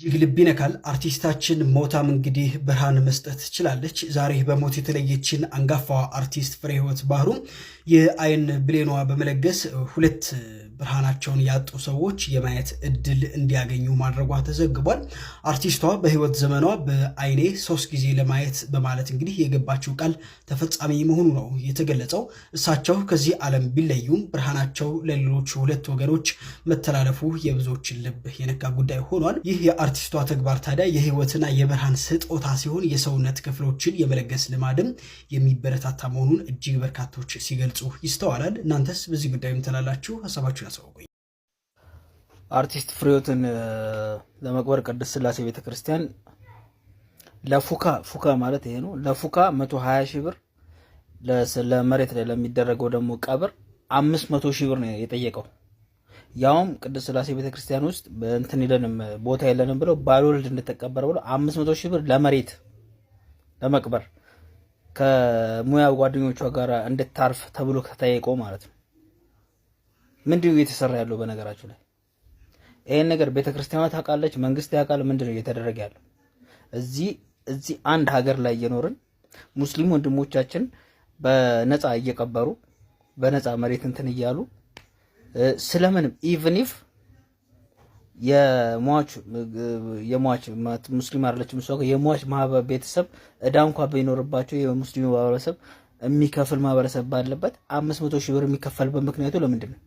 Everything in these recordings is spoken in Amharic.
እጅግ ልብ ይነካል። አርቲስታችን ሞታም እንግዲህ ብርሃን መስጠት ትችላለች። ዛሬ በሞት የተለየችን አንጋፋዋ አርቲስት ፍሬህይወት ባህሩ የአይን ብሌኗ በመለገስ ሁለት ብርሃናቸውን ያጡ ሰዎች የማየት እድል እንዲያገኙ ማድረጓ ተዘግቧል። አርቲስቷ በህይወት ዘመኗ በአይኔ 3 ጊዜ ለማየት በማለት እንግዲህ የገባችው ቃል ተፈጻሚ መሆኑ ነው የተገለጸው። እሳቸው ከዚህ ዓለም ቢለዩም ብርሃናቸው ለሌሎች ሁለት ወገኖች መተላለፉ የብዙዎችን ልብ የነካ ጉዳይ ሆኗል። ይህ የአርቲስቷ ተግባር ታዲያ የህይወትና የብርሃን ስጦታ ሲሆን የሰውነት ክፍሎችን የመለገስ ልማድም የሚበረታታ መሆኑን እጅግ በርካቶች ሲገልጹ ይስተዋላል። እናንተስ በዚህ ጉዳይ ምን ትላላችሁ? ሀሳባችሁን አሳውቁኝ። አርቲስት ፍሬህይወትን ለመቅበር ቅድስት ሥላሴ ቤተክርስቲያን ለፉካ ማለት ይሄ ነው። ለፉካ 120 ሺህ ብር፣ ለመሬት ላይ ለሚደረገው ደግሞ ቀብር 500 ሺህ ብር ነው የጠየቀው። ያውም ቅድስት ሥላሴ ቤተክርስቲያን ውስጥ በእንትን ይለንም ቦታ የለንም ብለው ባልወልድ እንድትቀበር ብለው 500 ሺህ ብር ለመሬት ለመቅበር ከሙያው ጓደኞቿ ጋር እንድታርፍ ተብሎ ከተጠየቀው ማለት ነው። ምንድነው እየተሰራ ያለው? በነገራችሁ ላይ ይሄን ነገር ቤተክርስቲያኗ ታውቃለች፣ መንግስት ያውቃል። ምንድነው እየተደረገ ያለው? እዚህ አንድ ሀገር ላይ እየኖርን ሙስሊም ወንድሞቻችን በነፃ እየቀበሩ በነፃ መሬት እንትን እያሉ ስለምንም ኢቭን ኢፍ የሟች ሙስሊም አይደለችም እሷ የሟች ማህበር ቤተሰብ እዳ እንኳን ቢኖርባቸው የሙስሊሙ ማህበረሰብ የሚከፍል ማህበረሰብ ባለበት 500 ሺህ ብር የሚከፈልበት ምክንያቱ ለምንድን ነው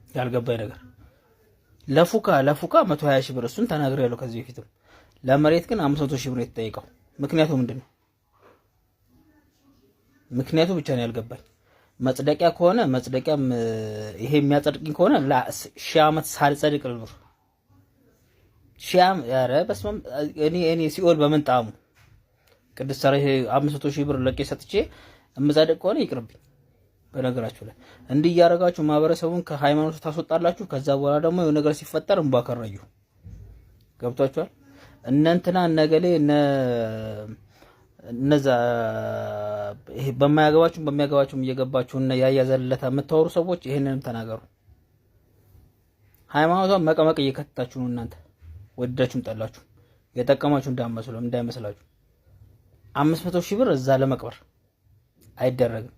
ያልገባኝ ነገር። ለፉካ 120 ሺህ ብር እሱን ተናግሬያለሁ ከዚህ በፊትም። ለመሬት ግን 500 ሺህ ብር የተጠየቀው ምክንያቱ ምንድን ነው? ምክንያቱ ብቻ ነው ያልገባኝ። መጽደቂያ ከሆነ መጽደቂያም ይሄ የሚያጸድቅኝ ከሆነ ሺህ ዓመት ሳልጸድቅ ልኑር። ሺያም ያረ በስመም እኔ ሲኦል በመንጣሙ ቅድስት ሰራይ 500 ሺህ ብር ለቄ ሰጥቼ እምጸድቅ ከሆነ ይቅርብኝ። በነገራችሁ ላይ እንዲህ ያረጋችሁ ማህበረሰቡን ከሃይማኖት ታስወጣላችሁ። ከዛ በኋላ ደግሞ የሆነ ነገር ሲፈጠር እንባከራዩ ገብቷችኋል። እነንትና ነገሌ እነዛ ይሄ በማያገባችሁም እየገባችሁ እና ያያዘለታ የምታወሩ ሰዎች ይሄንንም ተናገሩ። ሃይማኖቷን መቀመቅ እየከተታችሁ ነው እናንተ ወዳችሁም ጠላችሁ የጠቀማችሁ እንዳይመስላችሁ። 500 ሺህ ብር እዛ ለመቅበር አይደረግም።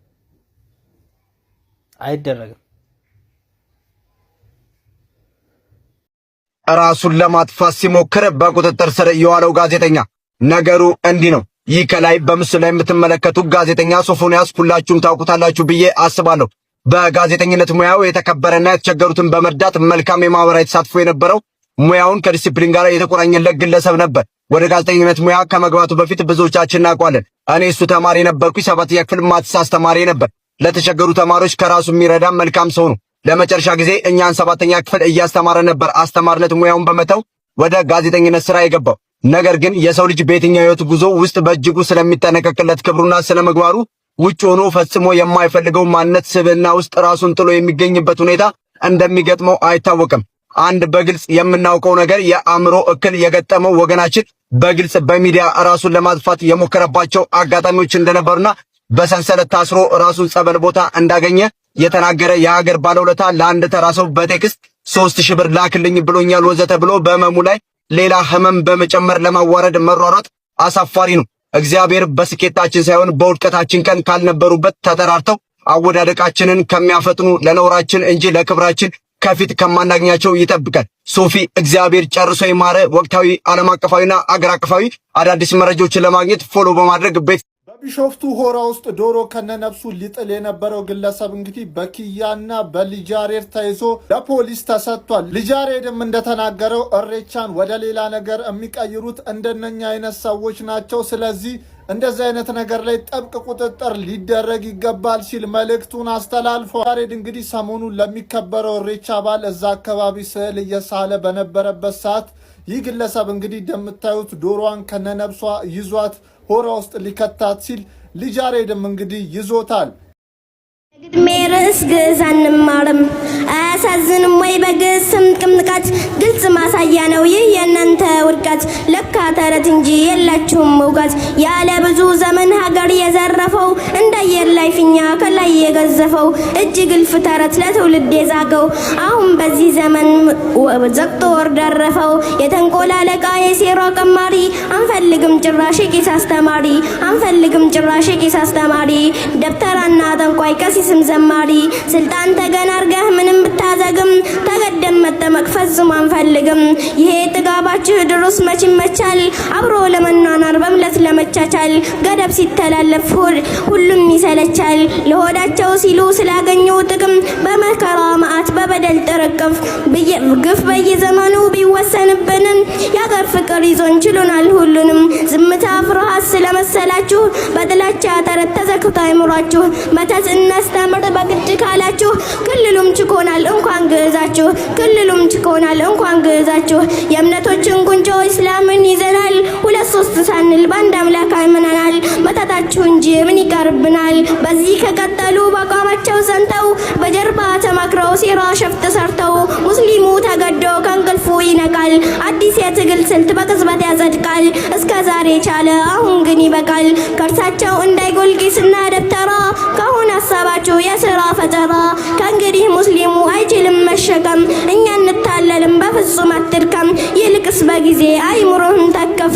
ራሱን ለማጥፋት ሲሞክር በቁጥጥር ስር የዋለው ጋዜጠኛ ነገሩ እንዲህ ነው። ይህ ከላይ በምስሉ ላይ የምትመለከቱት ጋዜጠኛ ሶፎንያስ ሁላችሁም ታውቁታላችሁ ብዬ አስባለሁ። በጋዜጠኝነት ሙያው የተከበረና የተቸገሩትን በመርዳት መልካም የማህበራዊ ተሳትፎ የነበረው ሙያውን ከዲሲፕሊን ጋር የተቆራኘለት ግለሰብ ነበር። ወደ ጋዜጠኝነት ሙያ ከመግባቱ በፊት ብዙዎቻችን እናውቃለን። እኔ እሱ ተማሪ ነበርኩኝ። 7ኛ ክፍል ማትስ አስተማሪ ነበር። ለተቸገሩ ተማሪዎች ከራሱ የሚረዳ መልካም ሰው ነው። ለመጨረሻ ጊዜ እኛን 7ኛ ክፍል እያስተማረ ነበር። አስተማሪነት ሙያውን በመተው ወደ ጋዜጠኝነት ስራ የገባው። ነገር ግን የሰው ልጅ በየትኛው ህይወት ጉዞ ውስጥ በእጅጉ ስለሚጠነቀቅለት ክብሩና ስለመግባሩ ውጭ ሆኖ ፈጽሞ የማይፈልገው ማንነት ስብዕና ውስጥ ራሱን ጥሎ የሚገኝበት ሁኔታ እንደሚገጥመው አይታወቅም። አንድ በግልጽ የምናውቀው ነገር የአእምሮ እክል የገጠመው ወገናችን በግልጽ በሚዲያ ራሱን ለማጥፋት የሞከረባቸው አጋጣሚዎች እንደነበሩና በሰንሰለት ታስሮ ራሱን ጸበል ቦታ እንዳገኘ የተናገረ የሀገር ባለውለታ ለአንድ ተራ ሰው በቴክስት 3000 ብር ላክልኝ ብሎኛል ወዘተ ብሎ በህመሙ ላይ ሌላ ህመም በመጨመር ለማዋረድ መሯሯጥ አሳፋሪ ነው። እግዚአብሔር በስኬታችን ሳይሆን በውድቀታችን ቀን ካልነበሩበት ተጠራርተው አወዳደቃችንን ከሚያፈጥኑ ለነውራችን እንጂ ለክብራችን ከፊት ከማናገኛቸው ይጠብቀን። ሶፊ እግዚአብሔር ጨርሶ ይማረ። ወቅታዊ ዓለም አቀፋዊና አገር አቀፋዊ አዳዲስ መረጃዎችን ለማግኘት ፎሎ በማድረግ ቤት በቢሾፍቱ ሆራ ውስጥ ዶሮ ከነነፍሱ ሊጥል የነበረው ግለሰብ እንግዲህ በኪያና በልጃሬድ ተይዞ ለፖሊስ ተሰጥቷል። ልጃሬድም እንደተናገረው እሬቻን ወደ ሌላ ነገር የሚቀይሩት እንደነኛ አይነት ሰዎች ናቸው። ስለዚህ እንደዚህ አይነት ነገር ላይ ጥብቅ ቁጥጥር ሊደረግ ይገባል ሲል መልእክቱን አስተላልፏል። ልጃሬድ እንግዲህ ሰሞኑን ለሚከበረው እሬቻ በዓል እዛ አካባቢ ስዕል እየሳለ በነበረበት ሰዓት ይህ ግለሰብ እንግዲህ እንደምታዩት ዶሮዋን ከነነፍሷ ይዟት ሆራ ውስጥ ሊከታት ሲል ልጃሬድም እንግዲህ ይዞታል። ግድሜ ርዕስ ግዕዝ አንማርም አያሳዝንም ወይ? በግዕዝ ስም ቅምጥቃት ግልጽ ማሳያ ነው ይህ የእናንተ ውድቀት ለካ ተረት እንጂ የላችሁም እውቀት ያለ ብዙ ዘመን ሀገር የዘረፈው እንዳየር ላይ ፊኛ ከላይ የገዘፈው እጅግ እልፍ ተረት ለትውልድ የዛገው አሁን በዚህ ዘመን ዘግቶ ወር ደረፈው የተንቆል አለቃ የሴራ ቀማሪ አንፈልግም ጭራሽ ቄስ አስተማሪ አንፈልግም ጭራሽ ቄስ አስተማሪ ደብተራና ጠንቋይ ቀሲስም ዘማሪ ስልጣን ተገን አርገህ ምንም ብታዘግም ተገደም መጠመቅ ፈጽሞ አንፈልግም ይሄ ጥጋባችሁ ድሮስ መች ይመቻል አብሮ ለመናናር በምለት ለመቻቻል ገደብ ሲተላለፍ ሁሉም ይሰለቻል ለሆዳቸው ሲሉ ስላገኘው ጥቅም በመከራ ማአት በበደል ጥርቅም ግፍ በየዘመኑ ቢወሰንብንም ያገር ፍቅር ይዞን ችሎናል ሁሉንም ዝምታ ፍርሃት ስለመሰላችሁ በጥላቻ ተረት ተዘክቶ አይምሯችሁ መተት እናስተምር በግድ ካላችሁ ክልሉም ችኮናል እንኳን ግዕዛችሁ ክልሉም ችኮናል እንኳን ግዕዛችሁ የእምነቶችን ጉንጮ እስላምን ይዘናል ሁለት ሶስት ሳንል በአንድ አምላክ አምነናል መተታችሁ እንጂ ምን ይቀርብናል በዚህ ከቀጠሉ በአቋማቸው ጸንተው በጀርባ ተማክረው ሴራ ሸፍጥ ሰርተው ሙስሊሙ ተገዶ ከእንቅልፉ ይነቃል አዲስ የትግል ስልት በቅጽበት ያጸድቃል እስከ ዛሬ ቻለ አሁን ግን ይበቃል ከርሳቸው እንዳይጎል ቂስና ደብተራ ካሁን ሀሳባችሁ የሥራ ፈጠራ ከእንግዲህ ሙስሊሙ አይችልም መሸከም እኛ እንታለልም በፍጹም አትድከም ይልቅስ በጊዜ አይምሮህን ተከፍ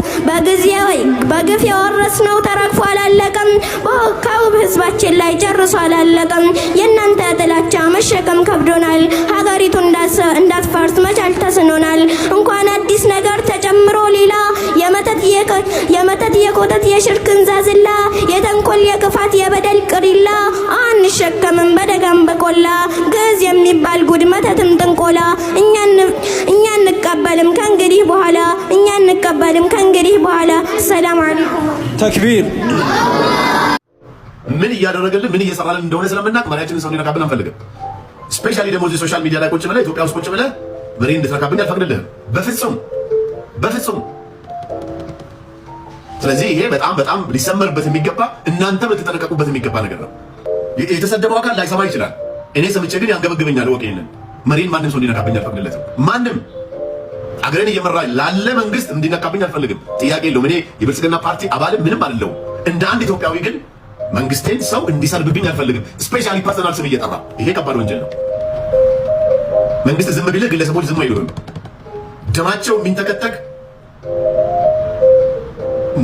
በግፍ የወረስነው ተረግፎ አላለቀም በካውብ ህዝባችን ላይ ጨርሶ አላለቀም የእናንተ ጥላቻ መሸከም ከብዶናል ሀገሪቱ እንዳትፈርስ መቻል ተስኖናል እንኳን አዲስ ነገር ተጨምሮ ሌላ የመተት የኮተት የሽርክን ዛዝላ የተንኮል የክፋት የበደል ቅሪላ አንሸከምም በደጋም በቆላ ግዕዝ የሚባል ጉድ መተትም ጥንቆላ እኛ እንቀበልም ከእንግዲህ በኋላ እኛ እንቀበልም ከእንግዲህ በኋላ ሰላም አለይኩም ተክቢር ምን እያደረገልን ምን እየሰራልን እንደሆነ ስለምናቅ መሪያችንን ሰው እንዲነካብን አንፈልግም ስፔሻሊ ደግሞ እዚህ ሶሻል ሚዲያ ላይ ቁጭ ብለህ ኢትዮጵያ ውስጥ ቁጭ ብለህ መሪ እንድትነካብን አልፈቅድልህም በፍጹም ስለዚህ ይሄ በጣም ሊሰመርበት የሚገባ እናንተ ልትጠነቀቁበት የሚገባ ነገር ነው የተሰደበው አካል ላይሰማ ይችላል እኔ ሰምቼ ግን ያንገበግበኛል ወቅ ይሄንን መሪን ማንም ሰው እንዲነካብኝ አልፈቅድለትም ማንም አገሬን እየመራ ላለ መንግስት እንዲነካብኝ አልፈልግም ጥያቄ የለውም እኔ የብልጽግና ፓርቲ አባል ምንም አይደለሁም እንደ አንድ ኢትዮጵያዊ ግን መንግስቴን ሰው እንዲሰርብብኝ አልፈልግም ስፔሻሊ ፐርሰናል ስም እየጠራ ይሄ ከባድ ወንጀል ነው መንግስት ዝም ቢል ግለሰቦች ዝም አይሉም ደማቸው የሚንተከተክ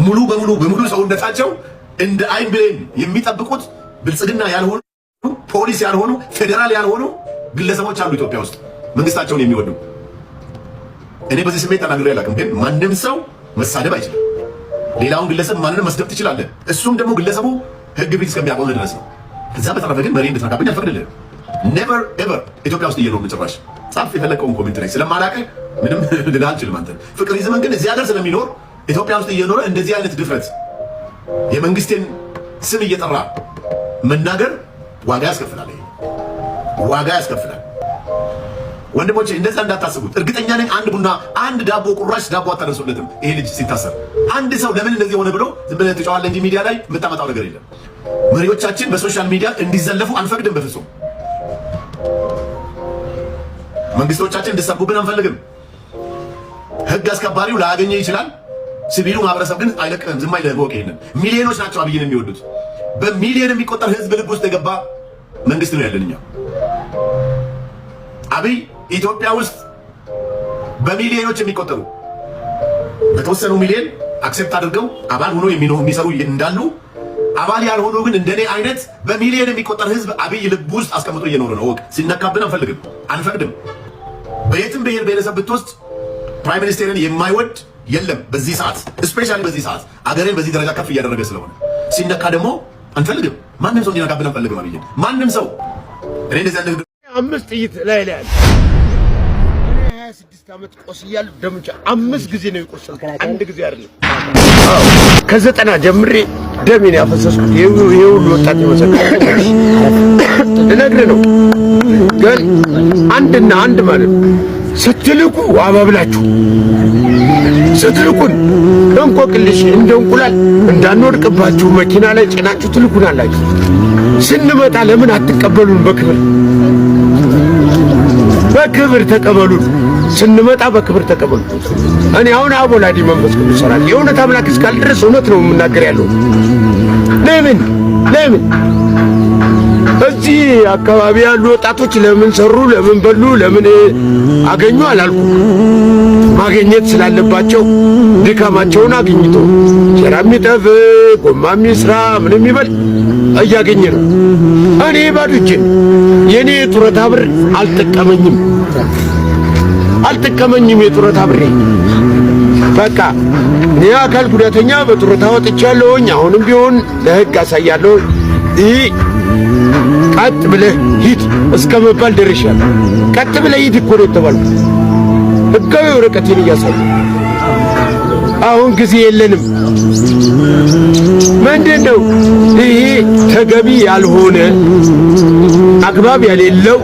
ሙሉ በሙሉ ሰውነታቸው እንደ አይን ብሌን የሚጠብቁት ብልጽግና ያልሆኑ ፖሊስ ያልሆኑ ፌደራል ያልሆኑ ግለሰቦች አሉ ኢትዮጵያ ውስጥ መንግስታቸውን የሚወዱ እኔ በዚህ ስሜት ተናግሬ አላውቅም ግን ማንም ሰው መሳደብ አይችልም ሌላውን ግለሰብ ማንንም መስደብ ትችላለህ እሱም ደግሞ ግለሰቡ ህግ ፊት እስከሚያቆም ድረስ ነው ከዛ በተረፈ ግን መሪ እንድትነካብኝ አልፈቅድልህም ኔቨር ኤቨር ኢትዮጵያ ውስጥ እየኖርን ጭራሽ ጻፍ የፈለከውን ኮሜንት ላይ ስለማላውቅህ ምንም ልልህ አልችልም አንተ ፍቅር ይዘመን ግን እዚህ ሀገር ስለሚኖር ኢትዮጵያ ውስጥ እየኖረ እንደዚህ አይነት ድፍረት የመንግስቴን ስም እየጠራ መናገር ዋጋ ያስከፍላል ዋጋ ያስከፍላል ወንድሞቼ እንደዛ እንዳታስቡት እርግጠኛ ነኝ አንድ ዳቦ ቁራሽ ዳቦ አታደርሱለትም ይሄ ልጅ ሲታሰር አንድ ሰው ለምን እንደዚህ ሆነ ብሎ ዝም ብለህ ትጫዋለህ እንጂ ሚዲያ ላይ የምታመጣው ነገር የለም መሪዎቻችን በሶሻል ሚዲያ እንዲዘለፉ አንፈቅድም በፍጹም መንግስቶቻችን እንዲሰርጉብን አንፈልግም ህግ አስከባሪው ላያገኘ ይችላል ሲቪሉ ማህበረሰብ ግን አይለቅህም ዝም አይልህም ወቅ ይሄንን ሚሊዮኖች ናቸው አብይን የሚወዱት በሚሊዮን የሚቆጠር ህዝብ ልብ ውስጥ የገባ መንግስት ነው ያለንኛ አብይ ኢትዮጵያ ውስጥ በሚሊዮኖች የሚቆጠሩ በተወሰኑ ሚሊዮን አክሴፕት አድርገው አባል ሆኖ የሚሰሩ እንዳሉ አባል ያልሆኑ ግን እንደኔ አይነት በሚሊዮን የሚቆጠር ህዝብ አብይ ልብ ውስጥ አስቀምጦ እየኖረ ነው ወቅ ሲነካብን አንፈቅድም በየትም ብሔር ብሔረሰብ ብትወስድ ፕራይም ሚኒስቴርን የማይወድ የለም በዚህ ሰዓት ስፔሻሊ በዚህ ሰዓት አገሬን በዚህ ደረጃ ከፍ እያደረገ ስለሆነ ሲነካ ደግሞ አንፈልግም ማንም ሰው እንዲነካብን አንፈልግም አብይን ማንም ሰው እኔ እንደዚህ አይነት አምስት ጥይት ላይ ያለ 26 ዓመት ቆስያለሁ ደምቻ 5 ጊዜ ነው የቆሰልኩት አንድ ጊዜ አይደለም ከ90 ጀምሬ ደሜን ያፈሰስኩት ይሄ ሁሉ ወጣት ይመሰክራል ልነግርህ ነው ግን አንድና አንድ ማለት ስትልኩ አባብላችሁ ስትልኩን እንቆቅልሽ እንደ እንቁላል እንዳንወድቅባችሁ መኪና ላይ ጭናችሁ ትልኩናላችሁ ስንመጣ ለምን አትቀበሉን በክብር ተቀበሉን ስንመጣ በክብር ተቀበሉ። እኔ አሁን አቦላዲ መንፈስ ቅዱስ ሰራል የእውነት አምላክ እስካል ድረስ እውነት ነው የምናገር ያለው። ለምን እዚህ አካባቢ ያሉ ወጣቶች ለምን ሰሩ፣ ለምን በሉ፣ ለምን አገኙ አላልኩም። ማግኘት ስላለባቸው ድካማቸውን አግኝቶ ጀራም ይጠፍ ጎማም ይስራ ምንም ይበል እያገኘ ነው። እኔ ባዶ እጄን የኔ ጡረታ ብር አልጠቀመኝም የጡረታ ብሬ። በቃ እኔ አካል ጉዳተኛ በጡረታ ወጥቻለሁኝ። አሁንም ቢሆን ለሕግ አሳያለሁ። ቀጥ ብለህ ሂድ እስከ መባል ደርሻለሁ። ቀጥ ብለህ ሂድ እኮ ነው የተባልኩት። ሕጋዊ ወረቀቴን እያሳየሁ አሁን ጊዜ የለንም። ምንድነው ይሄ ተገቢ ያልሆነ አግባብ የሌለው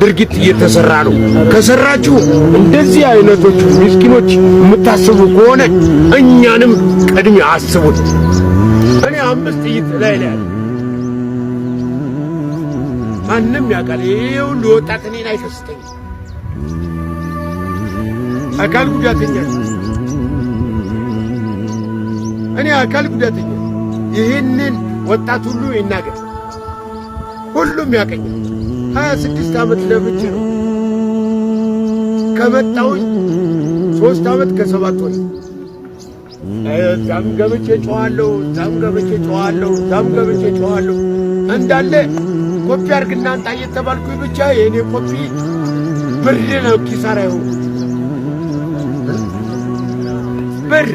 ድርጊት እየተሰራ ነው። ከሰራችሁ እንደዚህ አይነቶቹ ምስኪኖች የምታስቡ ከሆነ እኛንም ቅድሚያ አስቡት። እኔ 5 ጥይት ላይ ማንም ያውቃል። ይሄው ለወጣት እኔን አይከስተኝም። አካል ጉዳተኛ እኔ አካል ጉዳተኛ። ይህንን ወጣት ሁሉ ይናገር፣ ሁሉም ያቀኛል። 26 ዓመት ለብቻ ነው ከመጣሁኝ 3 ዓመት ከ7 ወር እዛም ገብቼ ጮኻለሁ፣ እዛም ገብቼ ጮኻለሁ። እንዳለ ኮፒ አድርግና አንጣ እየተባልኩኝ ብቻ የእኔ ኮፒ ብር ነው ኪሳራ ይሆን ብር